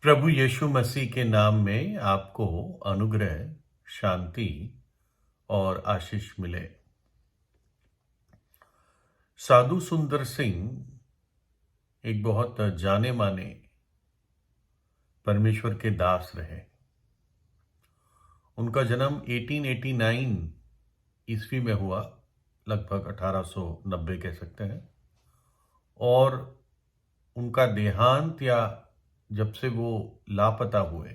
प्रभु यीशु मसीह के नाम में आपको अनुग्रह, शांति और आशीष मिले। साधु सुंदर सिंह एक बहुत जाने माने परमेश्वर के दास रहे। उनका जन्म 1889 ईस्वी में हुआ, लगभग 1890 कह सकते हैं। और उनका देहांत या जब से वो लापता हुए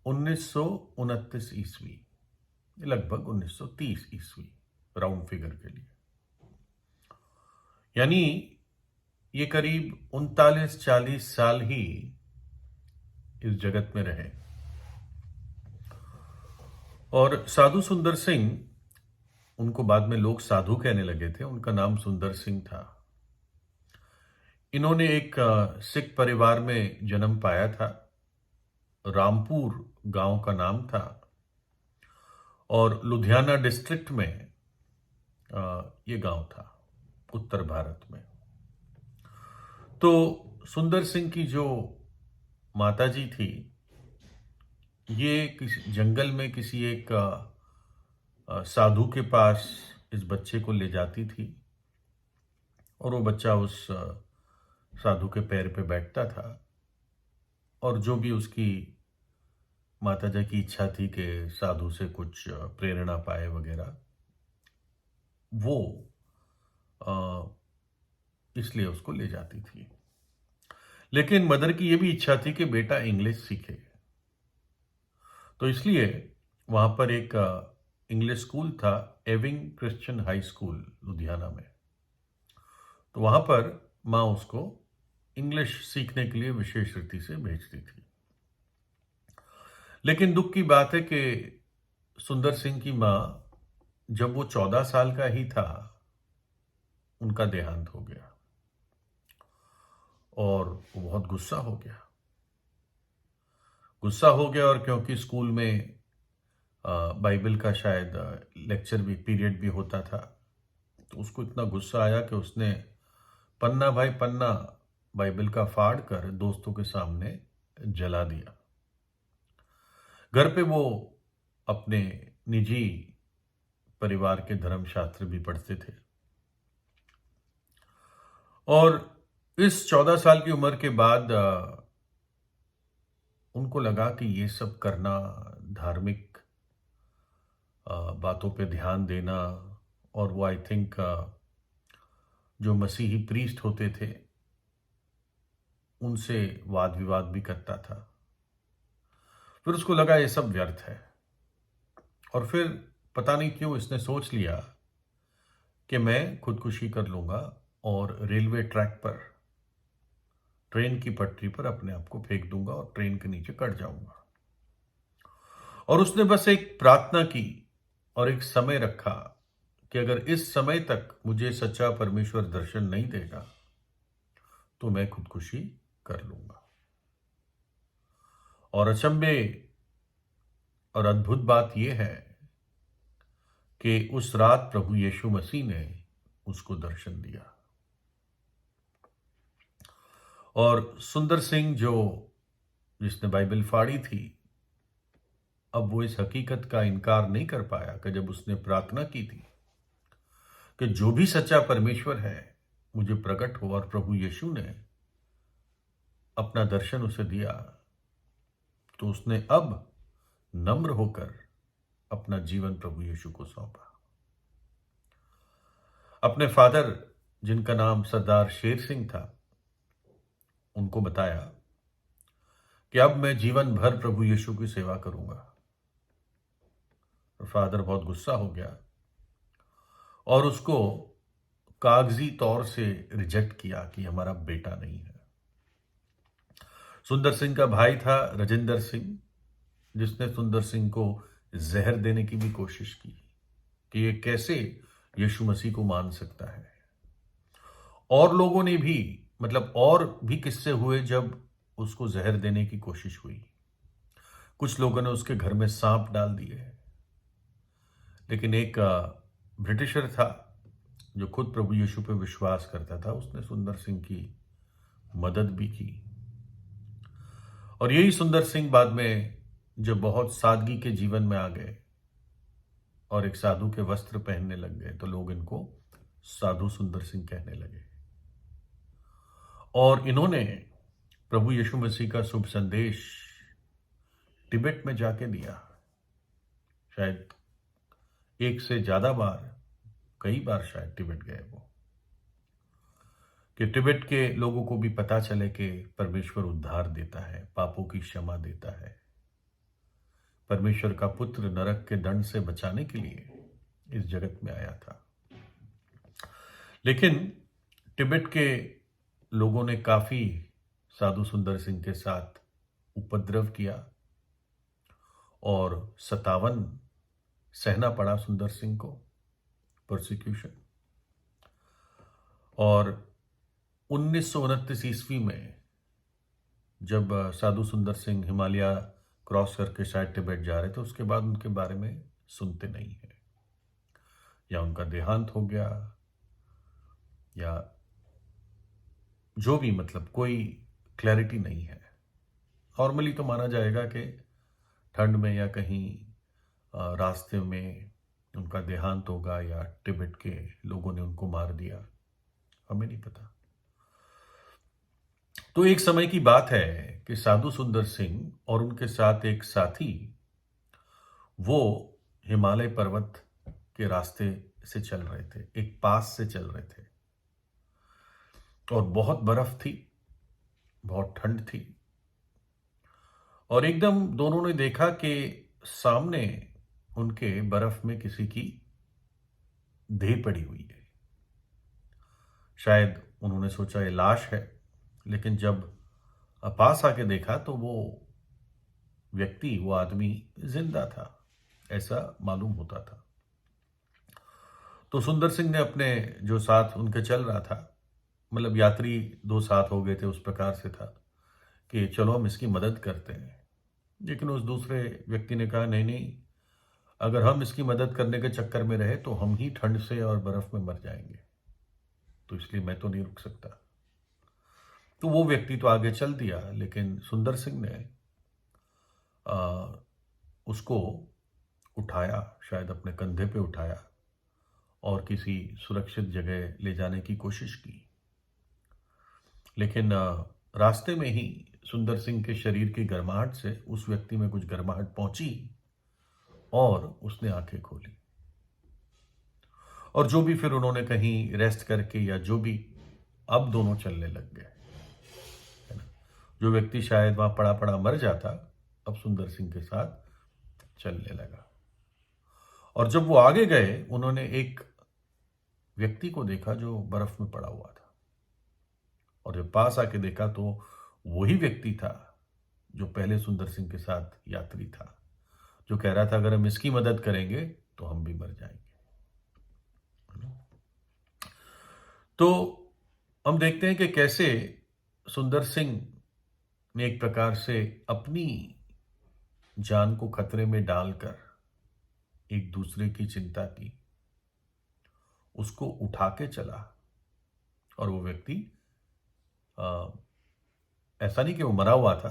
1929 ईस्वी, लगभग 1930 ईस्वी, राउंड फिगर के लिए, यानी ये करीब 39-40 साल ही इस जगत में रहे। और साधु सुंदर सिंह, उनको बाद में लोग साधु कहने लगे थे, उनका नाम सुंदर सिंह था। इन्होंने एक सिख परिवार में जन्म पाया था। रामपुर गांव का नाम था और लुधियाना डिस्ट्रिक्ट में ये गांव था, उत्तर भारत में। तो सुंदर सिंह की जो माताजी थी, ये किसी जंगल में किसी एक साधु के पास इस बच्चे को ले जाती थी और वो बच्चा उस साधु के पैर पे बैठता था और जो भी उसकी माताजी की इच्छा थी कि साधु से कुछ प्रेरणा पाए वगैरह, वो इसलिए उसको ले जाती थी। लेकिन मदर की ये भी इच्छा थी कि बेटा इंग्लिश सीखे, तो इसलिए वहां पर एक इंग्लिश स्कूल था, एविंग क्रिश्चियन हाई स्कूल लुधियाना में। तो वहां पर माँ उसको इंग्लिश सीखने के लिए विशेष रीति से भेजती थी। लेकिन दुख की बात है कि सुंदर सिंह की माँ, जब वो 14 साल का ही था, उनका देहांत हो गया और वो बहुत गुस्सा हो गया। और क्योंकि स्कूल में बाइबल का शायद लेक्चर भी, पीरियड भी होता था, तो उसको इतना गुस्सा आया कि उसने पन्ना भाई पन्ना बाइबल का फाड़ कर दोस्तों के सामने जला दिया। घर पे वो अपने निजी परिवार के धर्मशास्त्र भी पढ़ते थे और इस 14 साल की उम्र के बाद उनको लगा कि ये सब करना, धार्मिक बातों पे ध्यान देना, और वो आई थिंक जो मसीही प्रीस्ट होते थे उनसे वाद विवाद भी करता था। फिर उसको लगा ये सब व्यर्थ है, और फिर पता नहीं क्यों इसने सोच लिया कि मैं खुदकुशी कर लूंगा और रेलवे ट्रैक पर, ट्रेन की पटरी पर अपने आप को फेंक दूंगा और ट्रेन के नीचे कट जाऊंगा। और उसने बस एक प्रार्थना की और एक समय रखा कि अगर इस समय तक मुझे सच्चा परमेश्वर दर्शन नहीं देगा तो मैं खुदकुशी कर लूंगा। और अचंभे और अद्भुत बात यह है कि उस रात प्रभु यीशु मसीह ने उसको दर्शन दिया। और सुंदर सिंह, जिसने बाइबल फाड़ी थी, अब वो इस हकीकत का इनकार नहीं कर पाया कि जब उसने प्रार्थना की थी कि जो भी सच्चा परमेश्वर है मुझे प्रकट हो, और प्रभु यीशु ने अपना दर्शन उसे दिया, तो उसने अब नम्र होकर अपना जीवन प्रभु यीशु को सौंपा। अपने फादर, जिनका नाम सरदार शेर सिंह था, उनको बताया कि अब मैं जीवन भर प्रभु यीशु की सेवा करूंगा। तो फादर बहुत गुस्सा हो गया और उसको कागजी तौर से रिजेक्ट किया कि हमारा बेटा नहीं है। सुंदर सिंह का भाई था राजेंद्र सिंह, जिसने सुंदर सिंह को जहर देने की भी कोशिश की कि ये कैसे यीशु मसीह को मान सकता है। और लोगों ने भी, मतलब और भी किस्से हुए जब उसको जहर देने की कोशिश हुई। कुछ लोगों ने उसके घर में सांप डाल दिए। लेकिन एक ब्रिटिशर था जो खुद प्रभु यीशु पे विश्वास करता था, उसने सुंदर सिंह की मदद भी की। और यही सुंदर सिंह बाद में जब बहुत सादगी के जीवन में आ गए और एक साधु के वस्त्र पहनने लग गए तो लोग इनको साधु सुंदर सिंह कहने लगे। और इन्होंने प्रभु यीशु मसीह का शुभ संदेश तिब्बत में जाके दिया। शायद एक से ज्यादा बार, कई बार शायद तिब्बत गए वो, कि तिब्बत के लोगों को भी पता चले कि परमेश्वर उद्धार देता है, पापों की क्षमा देता है। परमेश्वर का पुत्र नरक के दंड से बचाने के लिए इस जगत में आया था। लेकिन तिब्बत के लोगों ने काफी साधु सुंदर सिंह के साथ उपद्रव किया और 57 सहना पड़ा सुंदर सिंह को, प्रोसिक्यूशन। और 1929 ईस्वी में जब साधु सुंदर सिंह हिमालय क्रॉस करके शायद तिब्बत जा रहे थे, उसके बाद उनके बारे में सुनते नहीं है, या उनका देहांत हो गया, या जो भी, मतलब कोई क्लैरिटी नहीं है। नॉर्मली तो माना जाएगा कि ठंड में या कहीं रास्ते में उनका देहांत होगा, या तिब्बत के लोगों ने उनको मार दिया, हमें नहीं पता। तो एक समय की बात है कि साधु सुंदर सिंह और उनके साथ एक साथी वो हिमालय पर्वत के रास्ते से चल रहे थे, एक पास से चल रहे थे, और बहुत बर्फ थी, बहुत ठंड थी। और एकदम दोनों ने देखा कि सामने उनके बर्फ में किसी की देह पड़ी हुई है। शायद उन्होंने सोचा ये लाश है, लेकिन जब पास आके देखा तो वो व्यक्ति, वो आदमी जिंदा था, ऐसा मालूम होता था। तो सुंदर सिंह ने अपने जो साथ उनके चल रहा था, मतलब यात्री दो साथ हो गए थे, उस प्रकार से था कि चलो हम इसकी मदद करते हैं। लेकिन उस दूसरे व्यक्ति ने कहा नहीं नहीं, अगर हम इसकी मदद करने के चक्कर में रहे तो हम ही ठंड से और बर्फ में मर जाएंगे, तो इसलिए मैं तो नहीं रुक सकता। तो वो व्यक्ति तो आगे चल दिया, लेकिन सुंदर सिंह ने उसको उठाया, शायद अपने कंधे पे उठाया और किसी सुरक्षित जगह ले जाने की कोशिश की। लेकिन रास्ते में ही सुंदर सिंह के शरीर की गर्माहट से उस व्यक्ति में कुछ गर्माहट पहुंची और उसने आंखें खोली। और जो भी फिर उन्होंने कहीं रेस्ट करके या जो भी, अब दोनों चलने लग गए, है ना। जो व्यक्ति शायद वहां पड़ा पड़ा मर जाता, अब सुंदर सिंह के साथ चलने लगा। और जब वो आगे गए, उन्होंने एक व्यक्ति को देखा जो बर्फ में पड़ा हुआ था, और जब पास आके देखा तो वही व्यक्ति था जो पहले सुंदर सिंह के साथ यात्री था, जो कह रहा था अगर हम इसकी मदद करेंगे तो हम भी मर जाएंगे। तो हम देखते हैं कि कैसे सुंदर सिंह ने एक प्रकार से अपनी जान को खतरे में डालकर एक दूसरे की चिंता की, उसको उठा के चला। और वो व्यक्ति ऐसा नहीं कि वो मरा हुआ था,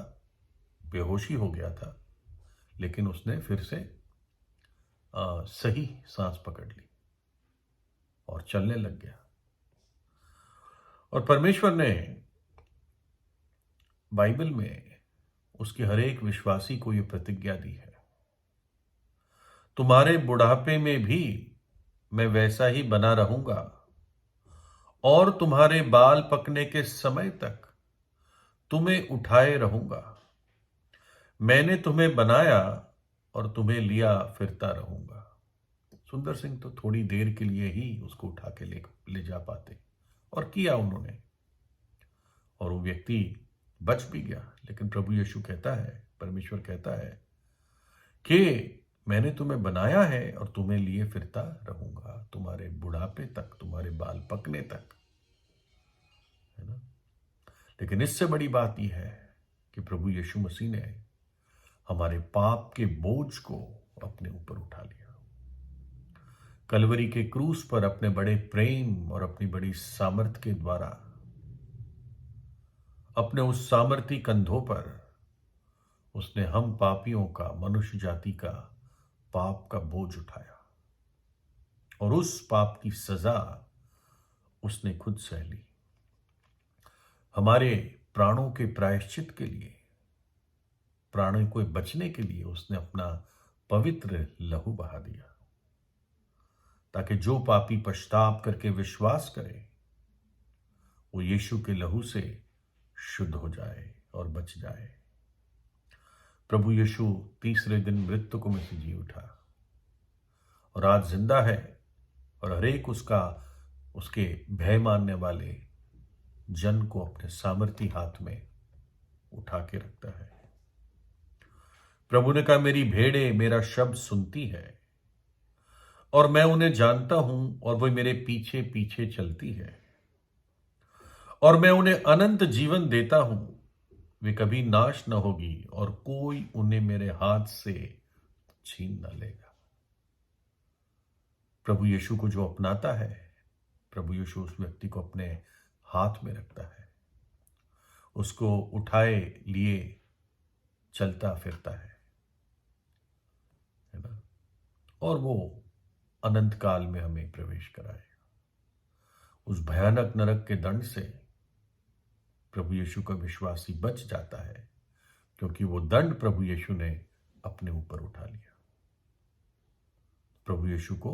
बेहोशी हो गया था, लेकिन उसने फिर से सही सांस पकड़ ली और चलने लग गया। और परमेश्वर ने बाइबल में उसके हर एक विश्वासी को यह प्रतिज्ञा दी है, तुम्हारे बुढ़ापे में भी मैं वैसा ही बना रहूंगा और तुम्हारे बाल पकने के समय तक तुम्हें उठाए रहूंगा। मैंने तुम्हें बनाया और तुम्हें लिया फिरता रहूंगा। सुंदर सिंह तो थोड़ी देर के लिए ही उसको उठा के ले जा पाते, और किया उन्होंने, और वो व्यक्ति बच भी गया। लेकिन प्रभु यीशु कहता है, परमेश्वर कहता है कि मैंने तुम्हें बनाया है और तुम्हें लिए फिरता रहूंगा तुम्हारे बुढ़ापे तक, तुम्हारे बाल पकने तक, है ना। लेकिन इससे बड़ी बात यह है कि प्रभु यीशु मसीह ने हमारे पाप के बोझ को अपने ऊपर उठा लिया। कलवरी के क्रूस पर अपने बड़े प्रेम और अपनी बड़ी सामर्थ्य के द्वारा अपने उस सामर्थी कंधों पर उसने हम पापियों का, मनुष्य जाति का पाप का बोझ उठाया और उस पाप की सजा उसने खुद सह ली। हमारे प्राणों के प्रायश्चित के लिए, प्राणों को बचने के लिए उसने अपना पवित्र लहू बहा दिया, ताकि जो पापी पश्चाताप करके विश्वास करे वो यीशु के लहू से शुद्ध हो जाए और बच जाए। प्रभु यीशु तीसरे दिन मृतकों में से जी उठा और आज जिंदा है और हरेक उसके भय मानने वाले जन को अपने सामर्थी हाथ में उठा के रखता है। प्रभु ने कहा, मेरी भेड़ें मेरा शब्द सुनती है और मैं उन्हें जानता हूं और वे मेरे पीछे पीछे चलती है और मैं उन्हें अनंत जीवन देता हूं, वे कभी नाश न होगी और कोई उन्हें मेरे हाथ से छीन न लेगा। प्रभु यीशु को जो अपनाता है, प्रभु यीशु उस व्यक्ति को अपने हाथ में रखता है, उसको उठाए लिए चलता फिरता है ना, और वो अनंत काल में हमें प्रवेश कराएगा। उस भयानक नरक के दंड से प्रभु यीशु का विश्वासी बच जाता है, क्योंकि वो दंड प्रभु यीशु ने अपने ऊपर उठा लिया। प्रभु यीशु को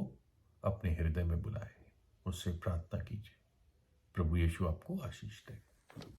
अपने हृदय में बुलाए, उससे प्रार्थना कीजिए। प्रभु यीशु आपको आशीष दे।